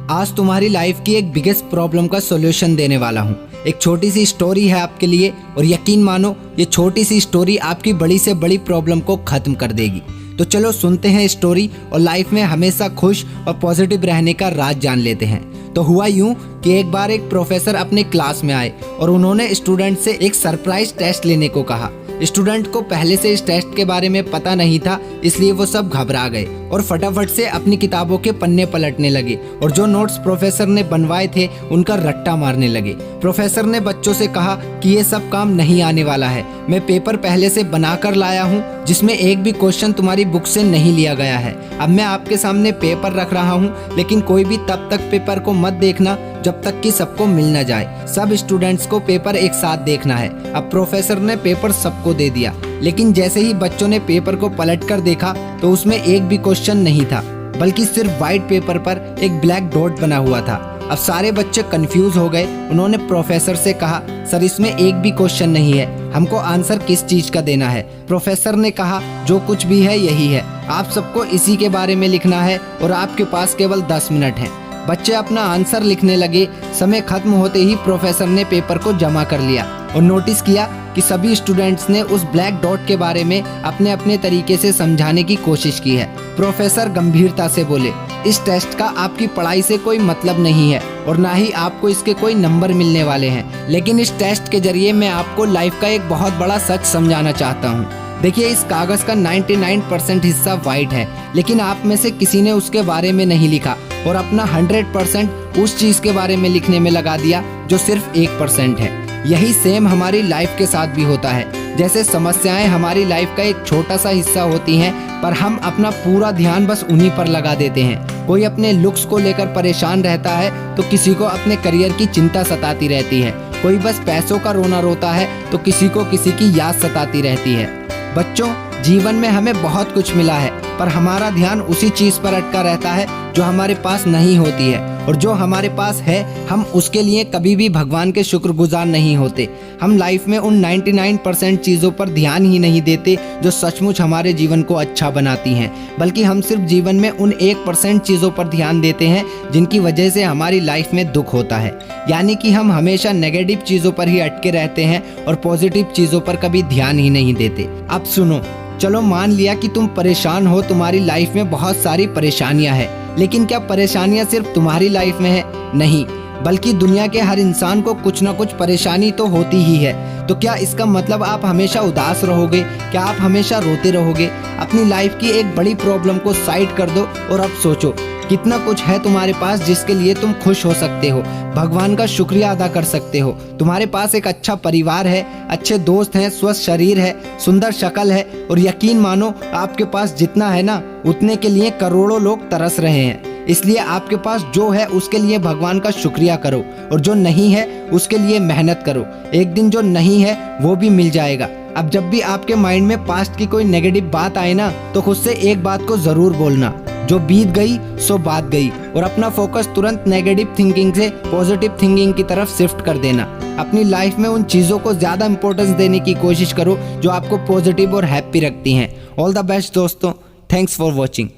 आज तुम्हारी लाइफ की एक बिगेस्ट प्रॉब्लम का सॉल्यूशन देने वाला हूँ। एक छोटी सी स्टोरी है आपके लिए और यकीन मानो ये छोटी सी स्टोरी आपकी बड़ी से बड़ी प्रॉब्लम को खत्म कर देगी। तो चलो सुनते हैं स्टोरी और लाइफ में हमेशा खुश और पॉजिटिव रहने का राज जान लेते हैं। तो हुआ यूं कि एक बार एक प्रोफेसर अपने क्लास में आए और उन्होंने स्टूडेंट से एक सरप्राइज टेस्ट लेने को कहा। स्टूडेंट को पहले से इस टेस्ट के बारे में पता नहीं था, इसलिए वो सब घबरा गए और फटाफट से अपनी किताबों के पन्ने पलटने लगे और जो नोट्स प्रोफेसर ने बनवाए थे उनका रट्टा मारने लगे। प्रोफेसर ने बच्चों से कहा कि ये सब काम नहीं आने वाला है। मैं पेपर पहले से बना कर लाया हूँ जिसमें एक भी क्वेश्चन तुम्हारी बुक से नहीं लिया गया है। अब मैं आपके सामने पेपर रख रहा हूँ, लेकिन कोई भी तब तक पेपर को मत देखना जब तक कि सबको मिल न जाए। सब स्टूडेंट्स को पेपर एक साथ देखना है। अब प्रोफेसर ने पेपर सबको दे दिया, लेकिन जैसे ही बच्चों ने पेपर को पलट कर देखा तो उसमें एक भी क्वेश्चन नहीं था, बल्कि सिर्फ व्हाइट पेपर पर एक ब्लैक डॉट बना हुआ था। अब सारे बच्चे कंफ्यूज हो गए। उन्होंने प्रोफेसर से कहा, सर इसमें एक भी क्वेश्चन नहीं है, हमको आंसर किस चीज का देना है? प्रोफेसर ने कहा, जो कुछ भी है यही है, आप सबको इसी के बारे में लिखना है और आपके पास केवल 10 मिनट हैं। बच्चे अपना आंसर लिखने लगे। समय खत्म होते ही प्रोफेसर ने पेपर को जमा कर लिया और नोटिस किया कि सभी स्टूडेंट्स ने उस ब्लैक डॉट के बारे में अपने अपने तरीके से समझाने की कोशिश की है। प्रोफेसर गंभीरता से बोले, इस टेस्ट का आपकी पढ़ाई से कोई मतलब नहीं है और ना ही आपको इसके कोई नंबर मिलने वाले हैं, लेकिन इस टेस्ट के जरिए मैं आपको लाइफ का एक बहुत बड़ा सच समझाना चाहता हूँ। देखिए, इस कागज का 99% हिस्सा व्हाइट है, लेकिन आप में से किसी ने उसके बारे में नहीं लिखा और अपना 100% उस चीज के बारे में लिखने में लगा दिया जो सिर्फ 1% है। यही सेम हमारी लाइफ के साथ भी होता है। जैसे समस्याएं हमारी लाइफ का एक छोटा सा हिस्सा होती हैं, पर हम अपना पूरा ध्यान बस उन्हीं पर लगा देते हैं। कोई अपने लुक्स को लेकर परेशान रहता है तो किसी को अपने करियर की चिंता सताती रहती है। कोई बस पैसों का रोना रोता है तो किसी को किसी की याद सताती रहती है। बच्चों, जीवन में हमें बहुत कुछ मिला है, पर हमारा ध्यान उसी चीज पर अटका रहता है जो हमारे पास नहीं होती है, और जो हमारे पास है हम उसके लिए कभी भी भगवान के शुक्रगुजार नहीं होते। हम लाइफ में उन 99% चीज़ों पर ध्यान ही नहीं देते जो सचमुच हमारे जीवन को अच्छा बनाती हैं, बल्कि हम सिर्फ जीवन में उन 1% चीज़ों पर ध्यान देते हैं जिनकी वजह से हमारी लाइफ में दुख होता है। यानी कि हम हमेशा नेगेटिव चीज़ों पर ही अटके रहते हैं और पॉजिटिव चीज़ों पर कभी ध्यान ही नहीं देते। अब सुनो, चलो मान लिया कि तुम परेशान हो, तुम्हारी लाइफ में बहुत सारी परेशानियां हैं, लेकिन क्या परेशानियां सिर्फ तुम्हारी लाइफ में है? नहीं, बल्कि दुनिया के हर इंसान को कुछ ना कुछ परेशानी तो होती ही है। तो क्या इसका मतलब आप हमेशा उदास रहोगे? क्या आप हमेशा रोते रहोगे? अपनी लाइफ की एक बड़ी प्रॉब्लम को साइड कर दो और अब सोचो कितना कुछ है तुम्हारे पास जिसके लिए तुम खुश हो सकते हो, भगवान का शुक्रिया अदा कर सकते हो। तुम्हारे पास एक अच्छा परिवार है, अच्छे दोस्त हैं, स्वस्थ शरीर है, सुंदर शक्ल है, और यकीन मानो आपके पास जितना है ना उतने के लिए करोड़ों लोग तरस रहे हैं। इसलिए आपके पास जो है उसके लिए भगवान का शुक्रिया करो, और जो नहीं है उसके लिए मेहनत करो। एक दिन जो नहीं है वो भी मिल जाएगा। अब जब भी आपके माइंड में पास्ट की कोई नेगेटिव बात आए ना, तो खुद से एक बात को जरूर बोलना, जो बीत गई सो बात गई, और अपना फोकस तुरंत नेगेटिव थिंकिंग से पॉजिटिव थिंकिंग की तरफ शिफ्ट कर देना। अपनी लाइफ में उन चीज़ों को ज़्यादा इंपॉर्टेंस देने की कोशिश करो जो आपको पॉजिटिव और हैप्पी रखती हैं। ऑल द बेस्ट दोस्तों, थैंक्स फॉर वॉचिंग।